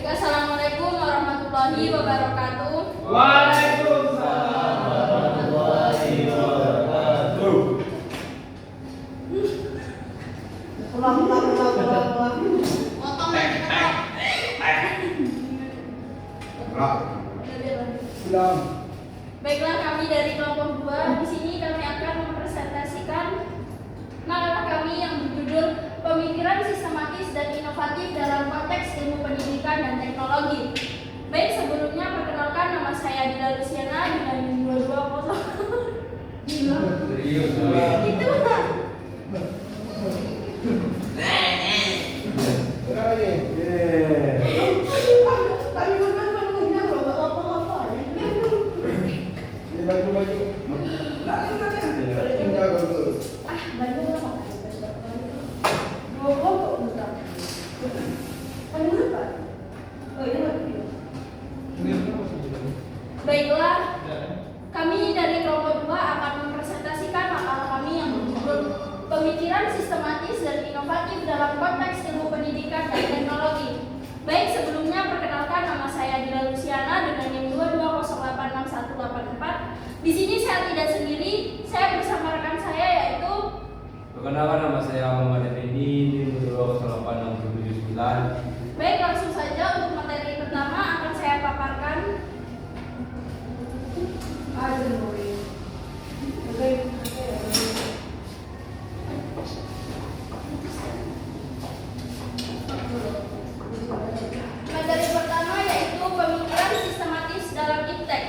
Assalamualaikum warahmatullahi wabarakatuh. Waalaikumsalam warahmatullahi wabarakatuh. Baiklah, kami dari kelompok 2 di sini kami akan mempresentasikan makalah kami yang berjudul Pemikiran Sistematis dan Inovatif dalam Konteks Ilmu Pendidikan dan Teknologi. Baik, sebelumnya perkenalkan, nama saya Dila Luciana dengan 220. Itu Baiklah, kami dari kelompok 2 akan mempresentasikan makalah kami yang berjudul Pemikiran Sistematis dan Inovatif dalam Konteks Ilmu Pendidikan dan Teknologi. Baik, sebelumnya perkenalkan, nama saya Dila Luciana dengan NIM 220861184. Di sini saya tidak sendiri, saya bersama rekan saya yaitu. Perkenalkan, nama saya Muhammad Effendi, NIM 2086779. Baik, langsung saja untuk materi pertama akan saya paparkan. Materi pertama yaitu pemikiran sistematis dalam iptek.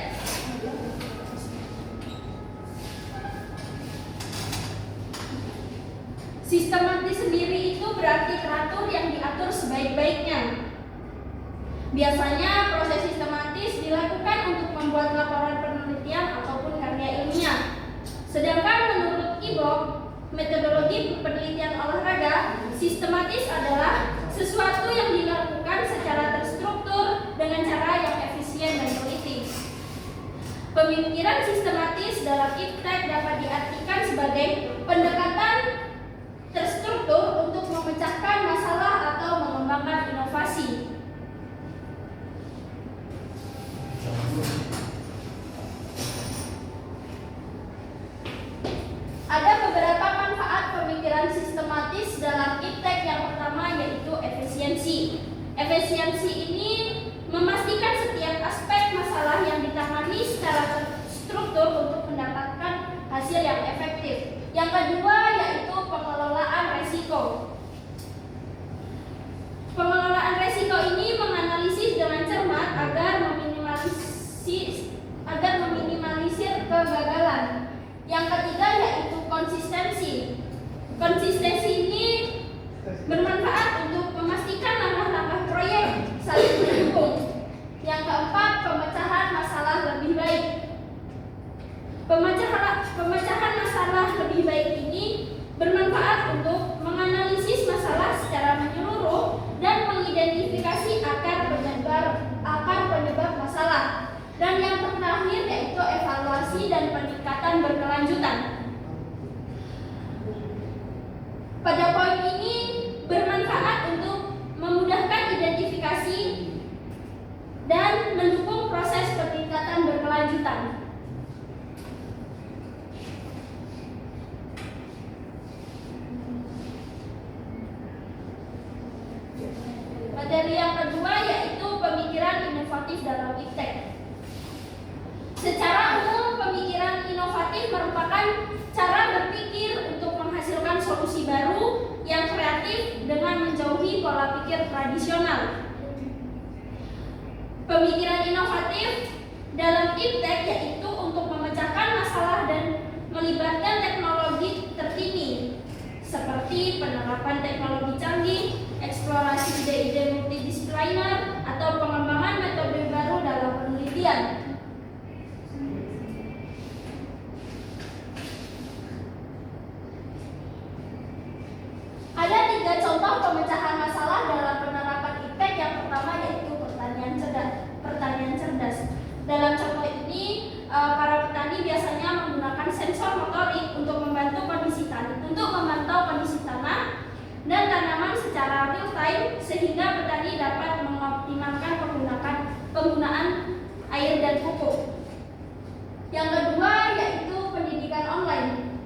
Sistematis sendiri itu berarti teratur yang diatur sebaik-baiknya. Biasanya proses sistematis dilakukan untuk membuat laporan penelitian ataupun karya ilmiah. Sedangkan menurut IBOK, metodologi penelitian olahraga, sistematis adalah sesuatu yang dilakukan secara terstruktur dengan cara yang efisien dan teliti. Pemikiran sistematis dalam iptek dapat diartikan sebagai pendekatan terstruktur untuk memecahkan masalah atau mengembangkan inovasi. Ada beberapa manfaat pemikiran sistematis dalam iptek. Yang pertama yaitu efisiensi. Efisiensi ini memastikan setiap aspek masalah yang ditangani secara terstruktur untuk mendapatkan hasil yang efektif. Yang kedua yaitu pengelolaan resiko. Pengelolaan resiko ini menganalisis dengan cermat agar meminimalisir kegagalan. Yang ketiga yaitu konsistensi. Konsistensi ini bermanfaat untuk memastikan langkah-langkah proyek saling mendukung. Yang keempat, pemecahan masalah lebih baik. Pemecahan masalah lebih baik ini bermanfaat untuk menganalisis masalah secara menyeluruh dan mengidentifikasi akar penyebab masalah. Dan yang terakhir yaitu evaluasi dan peningkatan berkelanjutan. Pada poin ini bermanfaat untuk memudahkan identifikasi dan mendukung proses peningkatan berkelanjutan. Materi yang kedua yaitu pemikiran inovatif dalam iptek. Secara umum, pemikiran inovatif merupakan cara berpikir untuk menghasilkan solusi baru yang kreatif dengan menjauhi pola pikir tradisional. Pemikiran inovatif dalam iptek yaitu untuk memecahkan masalah dan melibatkan teknologi terkini. seperti penerapan teknologi canggih, eksplorasi ide-ide multidisipliner, atau pengembangan metode baru dalam penelitian. Ada 3 contoh pemecahan masalah dalam penerapan IPTEK. Yang pertama yaitu pertanian cerdas. Dalam contoh ini, para petani biasanya menggunakan sensor motorik untuk memantau kondisi tanah dan tanaman secara real time, sehingga petani dapat mengoptimalkan penggunaan air dan pupuk. Yang kedua yaitu pendidikan online.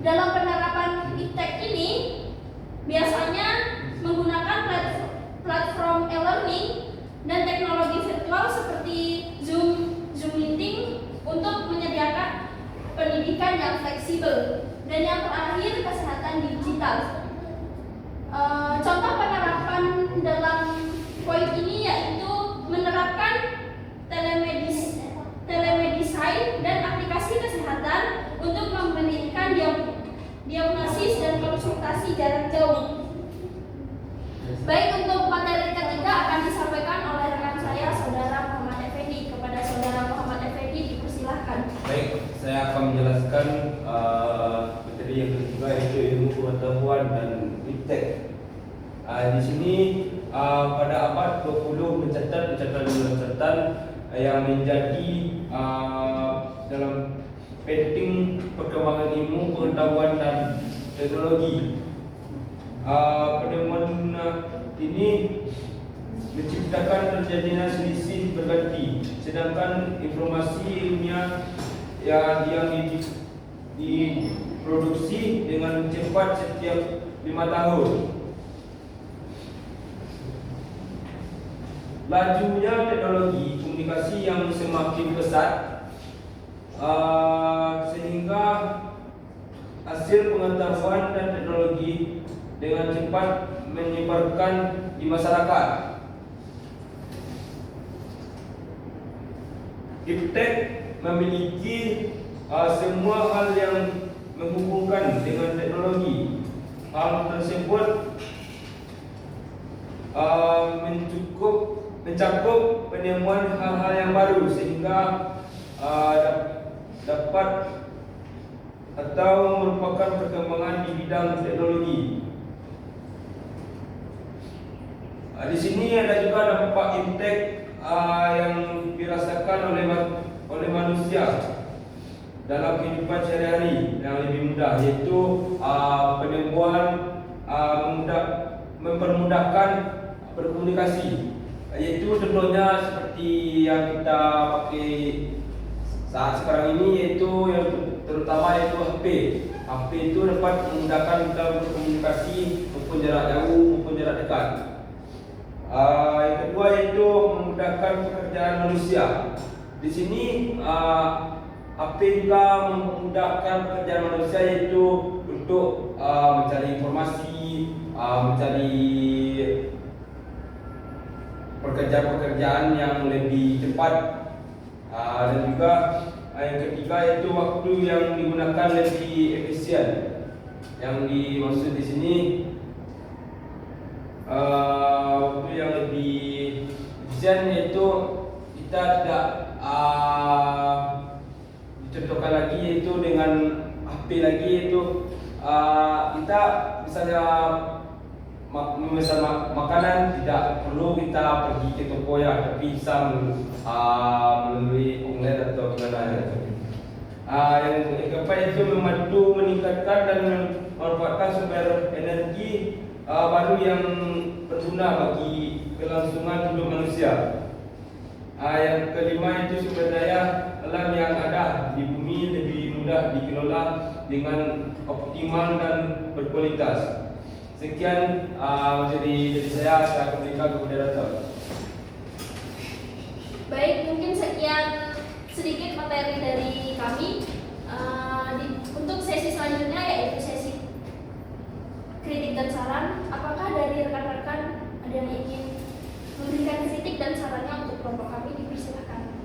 Dalam penerapan IPTEK ini biasanya menggunakan platform e-learning dan teknologi virtual seperti Zoom Meeting untuk menyediakan pendidikan yang fleksibel. Dan yang terakhir, kesehatan digital. Contoh penerapan dalam poin ini yaitu menerapkan telemedicine dan aplikasi kesehatan untuk memberikan diagnosis dan konsultasi jarak jauh. Baik, untuk materi ketiga akan disampaikan oleh rekan saya, Saudara Muhammad Effendi. Kepada Saudara Muhammad Effendi, dipersilahkan. Baik, saya akan menjelaskan materi yang ketiga, yaitu ilmu pengetahuan dan IPTEK. Di sini pada abad 20 pencatatan yang menjadi dalam penting perkembangan ilmu pengetahuan dan teknologi. Penemuan ini menciptakan terjadinya selisih berganti, sedangkan informasi ilmiah yang diproduksi dengan cepat setiap 5 tahun. Lajunya teknologi komunikasi yang semakin pesat, sehingga hasil pengetahuan dan teknologi dengan cepat menyebarkan di masyarakat. IPTEK memiliki semua hal yang menghubungkan dengan teknologi. Hal tersebut mencakup penemuan hal-hal yang baru, sehingga dapat atau merupakan perkembangan di bidang teknologi. Di sini ada juga dampak IPTEK yang dirasakan oleh manusia dalam kehidupan sehari-hari yang lebih mudah, yaitu penemuan mempermudahkan berkomunikasi, yaitu contohnya seperti yang kita pakai saat sekarang ini, yaitu yang terutama yaitu HP. HP itu dapat memudahkan kita berkomunikasi maupun jarak jauh maupun jarak dekat. Yang kedua yaitu memudahkan pekerjaan manusia. Di sini HP juga memudahkan pekerjaan manusia, yaitu untuk mencari informasi, mencari pekerjaan-pekerjaan yang lebih cepat, dan juga yang ketiga yaitu waktu yang digunakan lebih efisien. Yang dimaksud di sini waktu yang lebih efisien yaitu kita tidak dicontohkan lagi yaitu dengan HP lagi, yaitu kita misalnya memesan makanan tidak perlu kita pergi ke toko ya, tapi bisa melalui online atau gimana. Yang keempat itu membantu meningkatkan dan memanfaatkan sumber energi baru yang berguna bagi kelangsungan hidup manusia. Yang kelima itu sumber daya alam yang ada di bumi lebih mudah dikelola dengan optimal dan berkualitas. Sekian dari saya akan berikan kepada Dato'. Baik, mungkin sekian sedikit materi dari kami. Untuk sesi selanjutnya yaitu sesi kritik dan saran. Apakah dari rekan-rekan ada yang ingin memberikan kritik dan sarannya untuk kelompok kami? Dipersilakan.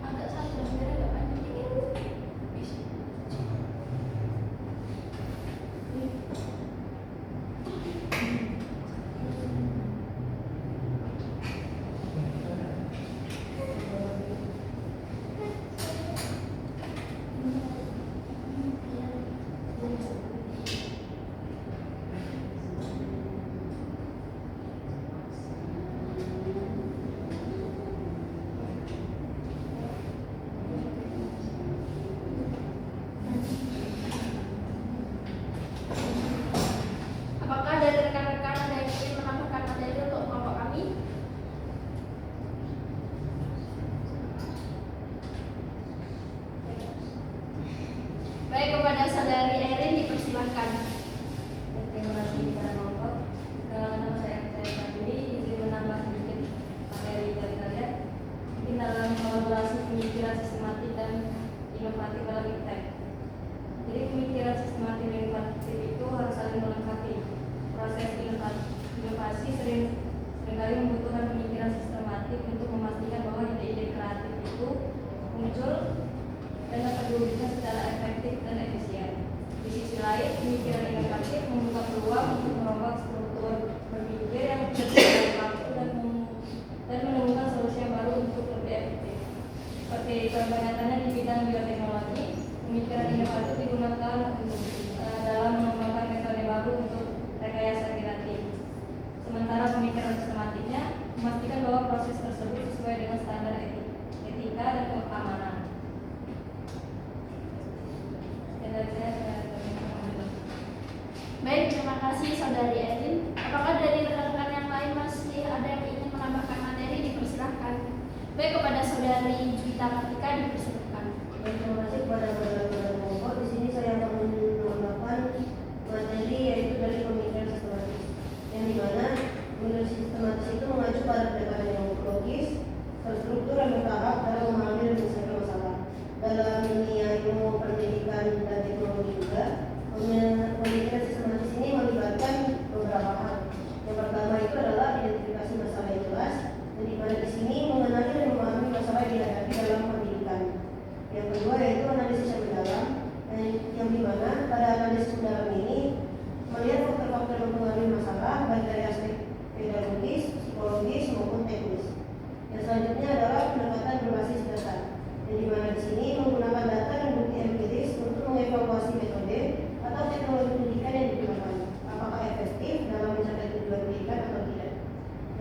Agak satu sebenarnya agak panjang dikit. Apakah dari rekan-rekan ada yang ingin menambahkan materi untuk kelompok kami? Baik, kepada saudari Erin dipersilahkan. Terima kasih para kelompok. Nama saya Fadli, izin menambah sedikit materi dari kalian. Mungkin dalam kolaborasi pemikiran sistematik dan inovatif dalam iptek. Jadi pemikiran sistematik dan inovatif itu harus saling melengkapi. Proses inovasi seringkali membutuhkan pemikiran sistematik untuk memastikan bahwa ide-ide kreatif itu muncul dan dapat diwujudkan secara efektif dan efisien. Di sisi lain, pemikiran inovatif membuka peluang untuk merubah struktur berpikir yang berdasarkan waktu dan menemukan solusi yang baru untuk lebih efektif. Seperti contoh nyatanya di bidang bioteknologi, pemikiran inovatif digunakan dalam mengembangkan metode baru untuk rekayasa kreatif. Sementara pemikiran sistematiknya memastikan bahwa proses tersebut sesuai dengan standar etika dan keamanan. Baik, terima kasih saudari Erin. Apakah dari rekan-rekan yang lain masih ada yang ingin menambahkan materi? Dipersilahkan. Baik, kepada saudari Juwita Kartika dipersilahkan. Terima kasih kepada saudara-saudara kelompok. Di sini saya akan menambahkan materi yaitu dari pemikiran sistematis, yang dimana pemikiran sistematis itu mengacu pada pendekatan yang logis, terstruktur dan bertahap dalam memahami dan menyelesaikan masalah. Dalam dunia ilmu pendidikan dan teknologi juga, pemikiran sistematis ini melibatkan beberapa hal. Yang pertama itu adalah identifikasi masalah yang jelas, dan dimana di sini mengenali dan memahami masalah yang dihadapi dalam pendidikan. Yang kedua yaitu analisis yang mendalam, yang dimana pada analisis mendalam ini melihat faktor-faktor yang mempengaruhi masalah baik dari aspek pedagogis, psikologis maupun teknis. Yang selanjutnya adalah pendekatan berbasis data, yang dimana di sini menggunakan data dan bukti empiris untuk mengevaluasi metode atau teknologi pendidikan yang digunakan, apakah efektif dalam mencapai tujuan pendidikan atau tidak.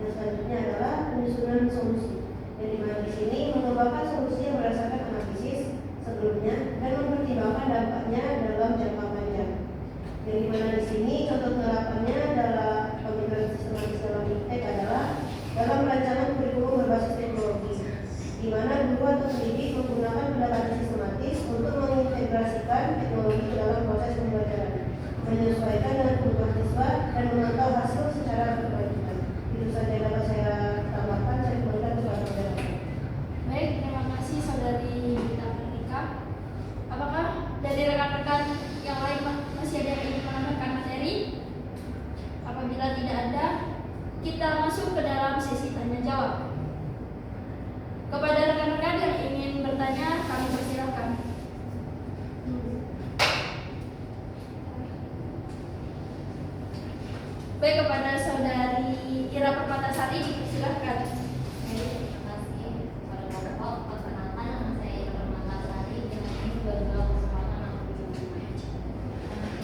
Yang selanjutnya adalah penyusunan solusi, yang dimana di sini mengembangkan solusi yang berdasarkan analisis sebelumnya dan mempertimbangkan dampaknya dalam jangka panjang. Yang dimana di sini contoh penerapannya dalam pemikiran sistematis dalam iptek adalah dalam perancangan kurikulum berbasis teknologi, di mana guru atau pendidik menggunakan pendekatan sistematis untuk mengintegrasikan teknologi ke dalam proses pembelajaran, menyesuaikan dengan kebutuhan siswa dan memantau hasil secara berkelanjutan. Itu saja yang dapat saya tambahkan. Saya kembalikan kepada saudara. Baik, terima kasih saudari Juwita Kartika. Apakah dari rekan-rekan yang lain masih ada yang ingin menambahkan materi? Apabila tidak ada, kita masuk ke dalam sesi tanya jawab. Kepada rekan-rekan yang ingin bertanya, kami persilahkan. Baik, kepada saudari Ira Permatasari dipersilahkan. Terima kasih para kelompok. Perkenalkan, nama saya Ira Permatasari dan ini adalah kesempatan aku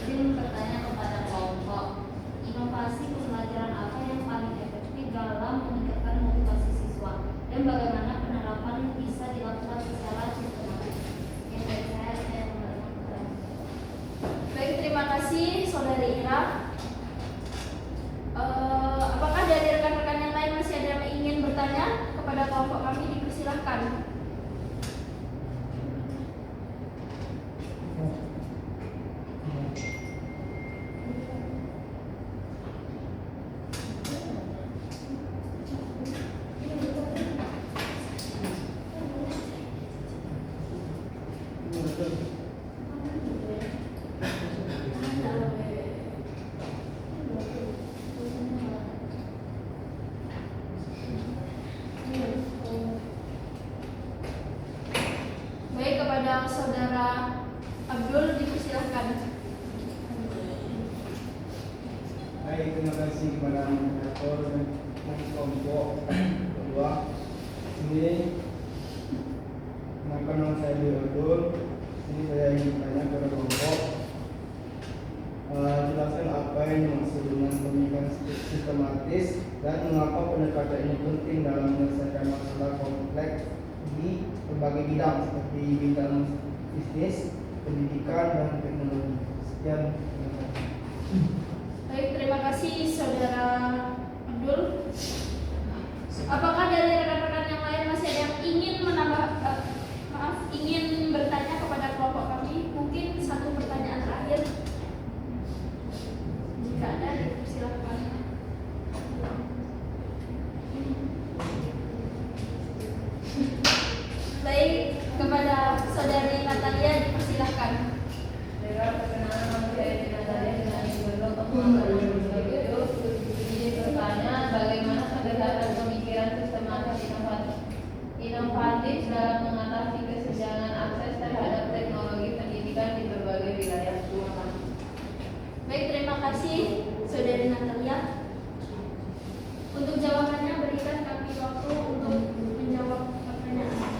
izin bertanya kepada kelompok. Baik, terima kasih kepada moderator dan kelompok kedua. Ini kenapa nama saya Abdul. Ini saya ingin tanya kepada kelompok. Jelaskan apa yang dimaksud dengan pemikiran sistematis dan mengapa pendekatan ini penting dalam menyelesaikan masalah kompleks di berbagai bidang seperti bidang bisnis, pendidikan, dan teknologi. Sekian. Terima kasih. Baik, terima kasih Saudara Abdul. Apakah dari rekan-rekan yang lain masih ada yang ingin ingin bertanya kepada kelompok kami? Mungkin satu pertanyaan terakhir. Jika ada, silakan. Baik, kepada Saudari Natalia dipersilahkan. Perkenalan nama saya Natalia dengan Ibu Pengembangan itu bertanya bagaimana pendekatan pemikiran sistematis inovatif dalam mengatasi kesenjangan akses terhadap teknologi pendidikan di berbagai wilayah. Baik, terima kasih Saudari Natalia. Untuk jawabannya berikan kami waktu untuk menjawab pertanyaan.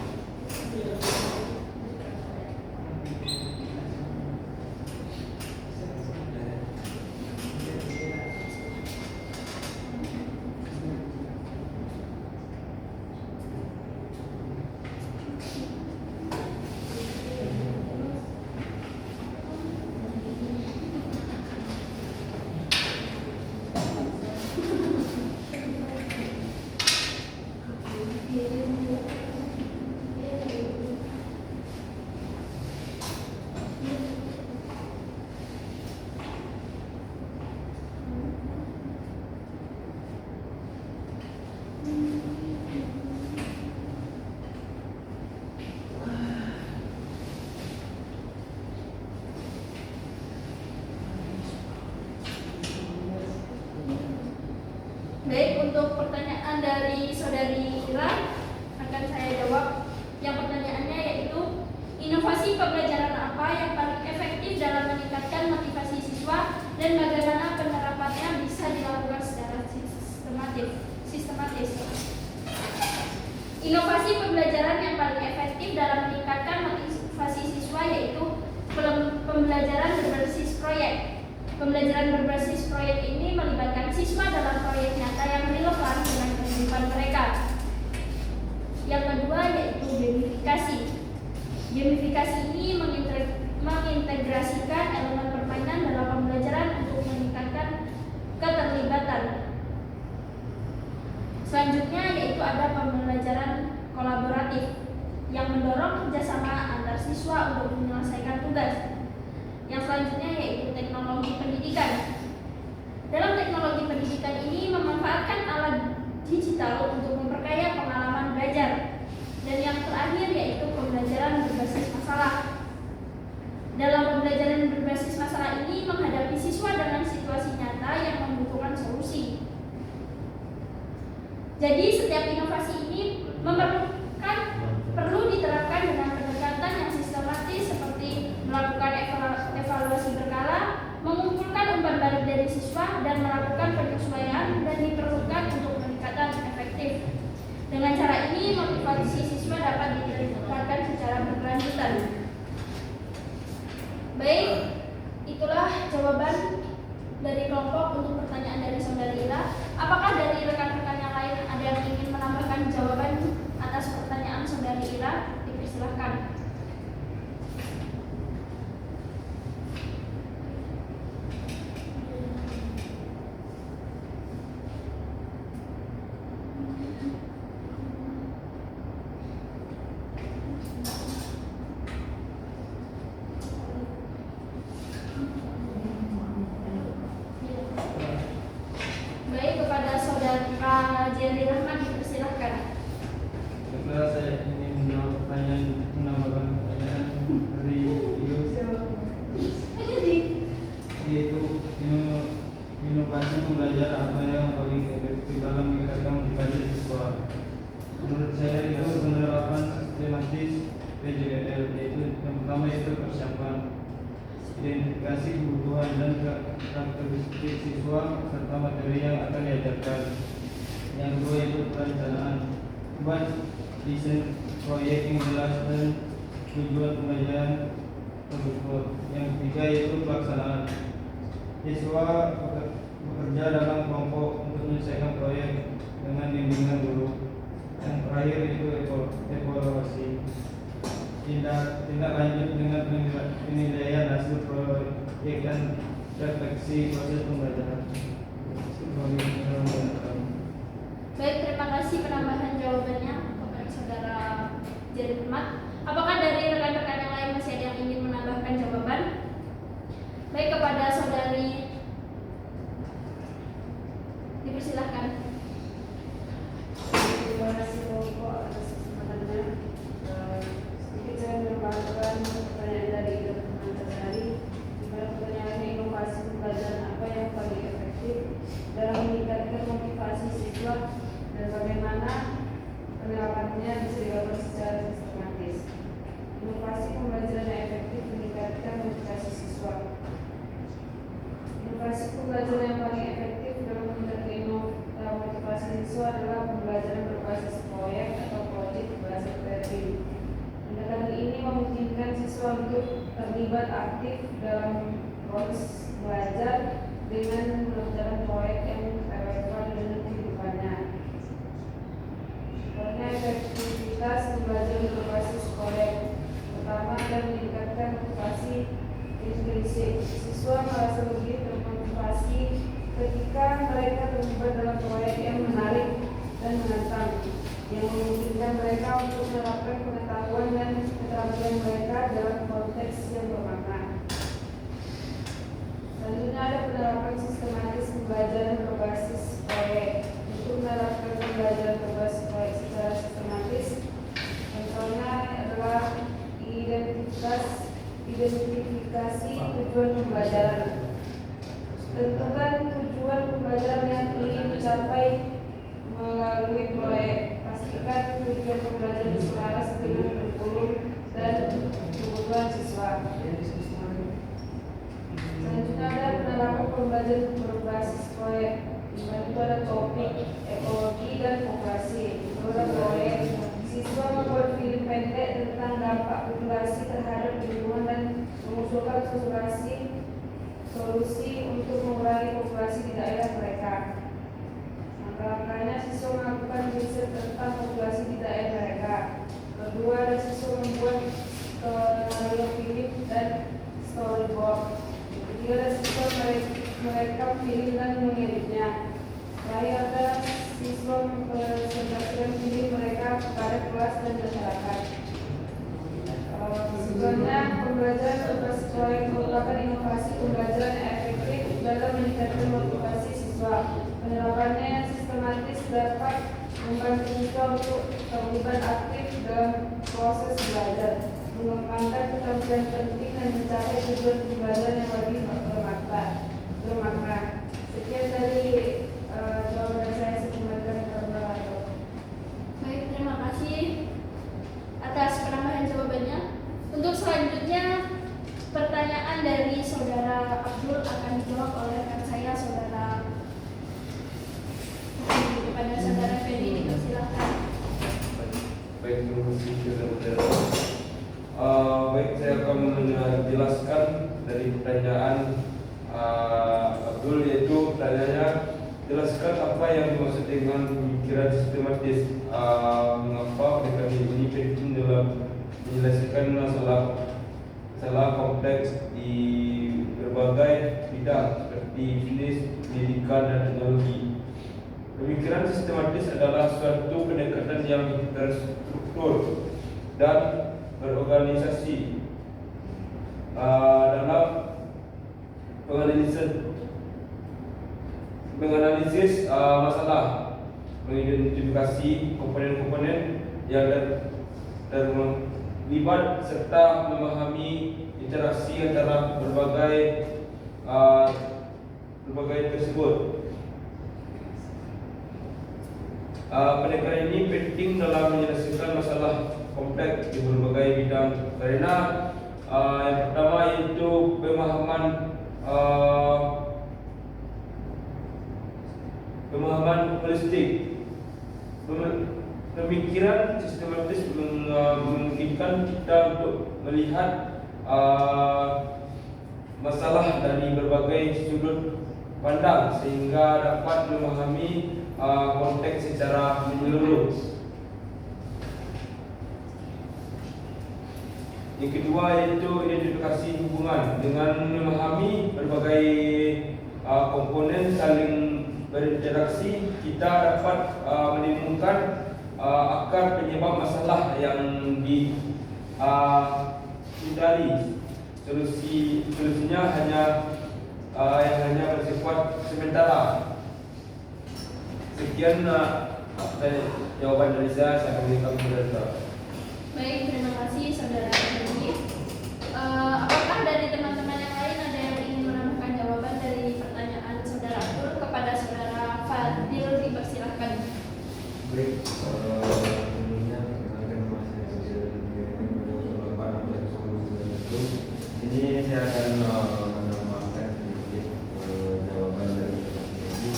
Baik, untuk pertanyaan dari Saudari Ira akan saya jawab. Yang pertanyaannya yaitu inovasi pembelajaran apa yang paling efektif dalam meningkatkan motivasi siswa dan bagaimana penerapannya bisa dilakukan secara sistematis. Inovasi pembelajaran yang paling efektif dalam meningkatkan motivasi siswa yaitu pembelajaran berbasis proyek. Pembelajaran berbasis proyek ini melibatkan siswa dalam proyek nyata yang relevan dengan kehidupan mereka. Yang kedua yaitu gamifikasi. Gamifikasi ini mengintegrasikan elemen permainan dalam pembelajaran untuk meningkatkan keterlibatan. Selanjutnya yaitu ada pembelajaran kolaboratif yang mendorong kerjasama antar siswa untuk menyelesaikan tugas. Yang selanjutnya yaitu teknologi pendidikan. Dalam teknologi pendidikan ini memanfaatkan alat digital untuk memperkaya pengalaman belajar. Dan yang terakhir yaitu pembelajaran berbasis masalah. Dalam pembelajaran berbasis masalah ini menghadapi siswa dengan situasi nyata yang membutuhkan solusi. Jadi setiap inovasi ini perlu diterapkan dengan pendekatan yang sistematis seperti melakukan evaluasi berkala, mengumpulkan umpan balik dari siswa dan melakukan penyesuaian dan diperlukan untuk peningkatan efektif. Dengan cara ini motivasi siswa dapat ditingkatkan secara berkelanjutan. Baik, itulah jawaban dari kelompok untuk pertanyaan dari Saudari Ira. Apakah dari rekan-rekan yang lain ada yang ingin menambahkan jawaban atas pertanyaan Saudari Ira? Dipersilahkan. Baik, kepada Saudara Jerry Rahman dipersilahkan. Setelah saya ingin menjawab menambahkan pertanyaan dari yaitu inovasi pembelajaran apa yang paling efektif dalam meningkatkan motivasi siswa. Menurut saya itu penerapan sistematis PJBL, yaitu yang pertama itu persiapan identifikasi kebutuhan dan karakteristik siswa serta materi yang akan diajarkan. Yang kedua yaitu perencanaan, buat desain proyek yang jelas dan tujuan pembelajaran terukur. Yang ketiga yaitu pelaksanaan, siswa bekerja dalam kelompok untuk menyelesaikan proyek dengan bimbingan guru. Yang terakhir yaitu evaluasi, tindak lanjut dengan penilaian hasil proyek dan refleksi proses pembelajaran. Baik, terima kasih penambahan jawabannya kepada saudara Jerry Ahmad. Apakah dari rekan-rekan yang lain masih ada yang ingin menambahkan jawaban? Baik, kepada saudari dipersilahkan. Terima kasih Bapak atas kesempatannya. Sedikit saya menambahkan pertanyaan dari teman-teman tadi. Pertanyaannya, inovasi pembelajaran apa yang paling efektif dalam meningkatkan motivasi siswa dan bagaimana penerapannya bisa dilakukan secara sistematis. Inovasi pembelajaran yang efektif meningkatkan motivasi siswa. Inovasi pembelajaran yang paling efektif dalam meningkatkan motivasi siswa adalah pembelajaran berbasis proyek atau proyek berbasis kreatif. Pendekatan ini memungkinkan siswa untuk terlibat aktif dalam proses belajar dengan mengerjakan proyek yang relevan dengan kehidupannya. Karena efektivitas pembelajaran berbasis proyek pertama adalah meningkatkan motivasi intrinsik. Siswa merasa lebih termotivasi ketika mereka terlibat dalam proyek yang menarik dan menantang, yang memungkinkan mereka untuk menerapkan pengetahuan dan keterampilan mereka dalam konteks yang bermakna. Selanjutnya ada penerapan sistematis pembelajaran berbasis proyek. Untuk menerapkan pembelajaran berbasis proyek secara sistematis, contohnya adalah identifikasi tujuan pembelajaran. Tentukan tujuan pembelajaran yang ingin dicapai melalui proyek. Pastikan tujuan pembelajaran selaras dengan kurikulum dan kebutuhan siswa. Selanjutnya ada penerapan pembelajaran berbasis proyek. Di mana itu ada topik, ekologi, dan vokasi. Dalam proyek, siswa membuat film pendek tentang dampak populasi terhadap lingkungan dan mengusulkan solusi untuk mengurangi populasi di daerah mereka. Langkah-langkahnya, siswa melakukan riset tentang populasi di daerah mereka. Kedua, ada siswa membuat skenario film dan storyboard. Ketiga, ada siswa merekam film dan mengeditnya. Terakhir, ada siswa mempresentasikan film mereka kepada kelas dan masyarakat. Sebenarnya, pembelajaran berbasis proyek merupakan inovasi pembelajaran yang efektif dalam meningkatkan motivasi siswa. Penerapannya yang sistematis dapat membantu siswa untuk terlibat aktif dalam proses belajar, mengembangkan keterampilan penting dan mencapai tujuan pembelajaran yang lebih bermakna. Sekian dari jawaban saya. Semoga bermanfaat. Baik, terima kasih atas penambahan jawabannya. Untuk selanjutnya, pertanyaan dari saudara Abdul akan dijawab oleh rekan saya, saudara kepada saudara Ferdi, dipersilakan. Baik, terima kasih saudara-saudara. Baik, saya akan menjelaskan dari pertanyaan Abdul, yaitu pertanyaannya, jelaskan apa yang dimaksud dengan pemikiran sistematis. Mengapa pendekatan ini penting dalam menyelesaikan masalah kompleks di berbagai bidang seperti bisnis, pendidikan, dan teknologi. Pemikiran sistematis adalah suatu pendekatan yang terstruktur dan berorganisasi dalam menganalisis masalah, mengidentifikasi komponen-komponen yang terlibat serta memahami interaksi antara berbagai tersebut. Pendekatan ini penting dalam menyelesaikan masalah kompleks di berbagai bidang karena Yang pertama yaitu pemahaman holistik. Pemikiran sistematis memungkinkan kita untuk melihat masalah dari berbagai sudut pandang sehingga dapat memahami konteks secara menyeluruh. Yang kedua yaitu identifikasi hubungan. Dengan memahami berbagai komponen saling berinteraksi, kita dapat menemukan akar penyebab masalah yang dihindari. Solusinya hanya bersifat sementara. Sekian jawaban dari saya akan berikan kepada. Baik, terima kasih saudara Fadil. Apakah dari teman-teman yang lain ada yang ingin menambahkan jawaban dari pertanyaan saudara Abdul kepada saudara Fadil? Dipersilakan. Baik, tentunya perkenalkan nama saya Fadil ini saya akan menambahkan sedikit jawaban dari pertanyaan ini.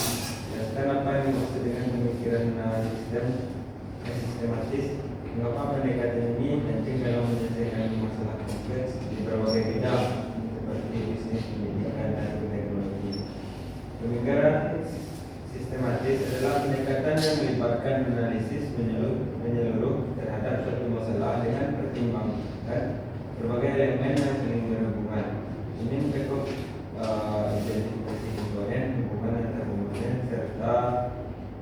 Dan apa yang dimaksud dengan pemikiran sistematis? Mengapa pendekatan ini penting dalam menyelesaikan masalah kompleks di berbagai bidang seperti bisnis, pendidikan, dan teknologi? Pemikiran sistematis adalah pendekatan yang melibatkan analisis menyeluruh terhadap suatu masalah dengan pertimbangkan berbagai elemen yang saling berhubungan. Ini mencakup identifikasi komponen, hubungan antar komponen, serta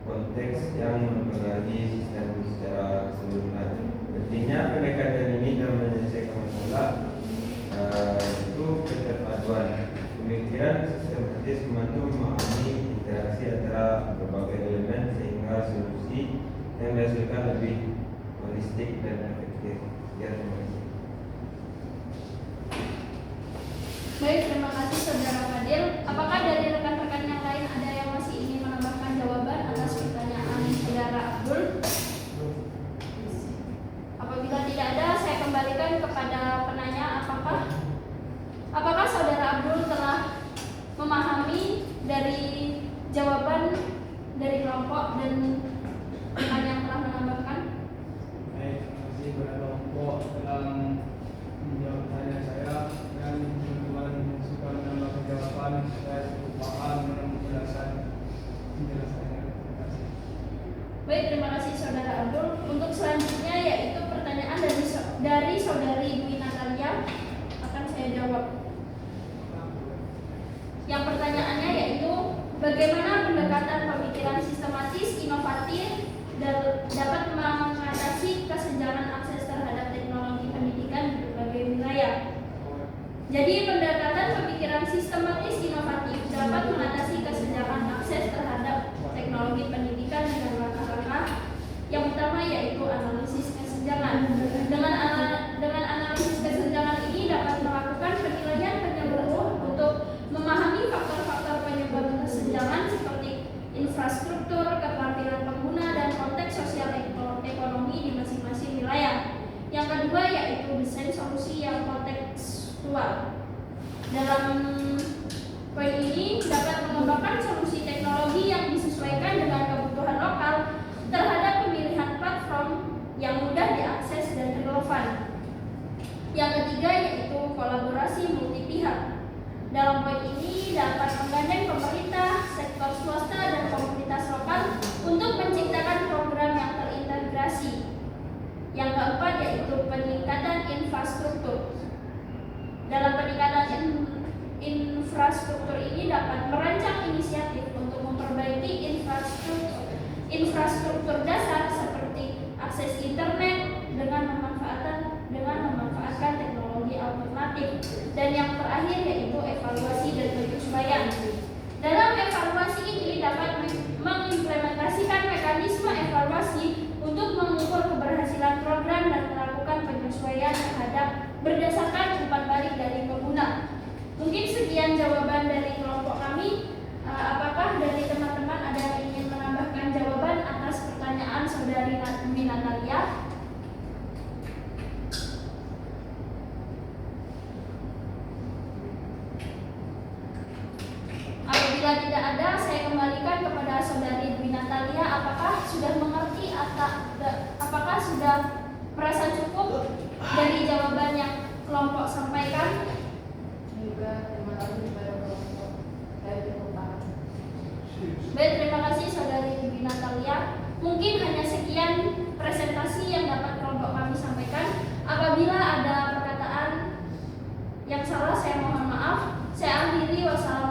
konteks yang mempengaruhi sistem secara keseluruhan. Artinya pendekatan ini dalam menyelesaikan masalah itu keterpaduan. Pemikiran sistematis membantu memahami interaksi antara berbagai elemen sehingga solusi yang dihasilkan lebih holistik dan efektif. Ya, terima kasih. Baik, terima kasih saudara Fadil. Apakah dari rekan-rekan yang lain ada yang masih ingin menambahkan jawaban atas pertanyaan saudara Abdul? Apabila tidak ada, saya kembalikan kepada penanya. Apakah saudara Abdul telah memahami dari jawaban dari kelompok dan rekan yang telah menambahkan? Baik, terima kasih kepada kelompok dalam menjawab pertanyaan saya, dan teman-teman yang suka menambahkan jawaban. Saya cukup paham dengan penjelasannya. Terima kasih. Baik, terima kasih saudara Abdul. Untuk selanjutnya yaitu pertanyaan dari saudari Dwi Natalia akan saya jawab. Yang pertanyaannya yaitu bagaimana pendekatan pemikiran sistematis inovatif dapat mengatasi kesenjangan akses terhadap teknologi pendidikan di berbagai wilayah. Jadi pendekatan pemikiran sistematis inovatif dapat mengatasi kesenjangan akses terhadap teknologi pendidikan dengan langkah-langkah yang pertama yaitu analisis kesenjangan. Dengan analisis kesenjangan ini dapat melakukan penilaian menyeluruh untuk memahami faktor-faktor penyebab kesenjangan seperti infrastruktur, keterampilan pengguna, dan konteks sosial ekonomi di masing-masing wilayah. Yang kedua yaitu desain solusi yang kontekstual. Dalam poin ini dapat mengembangkan solusi teknologi yang disesuaikan dengan kebutuhan lokal terhadap pemilihan platform yang mudah diakses dan relevan. Yang ketiga yaitu kolaborasi multi pihak. Dalam poin ini dapat menggandeng pemerintah, sektor swasta, dan komunitas lokal untuk menciptakan program yang terintegrasi. Yang keempat yaitu peningkatan infrastruktur. Dalam Apabila tidak ada, saya kembalikan kepada Saudari Dwi Natalia. Apakah sudah mengerti atau apakah sudah merasa cukup dari jawaban yang kelompok sampaikan? Juga terima kasih kepada kelompok. Saya cukup paham. Baik, terima kasih Saudari Dwi Natalia. Mungkin hanya sekian presentasi yang dapat kelompok kami sampaikan. Apabila ada perkataan yang salah, saya mohon maaf. Saya akhiri. Wassalamualaikum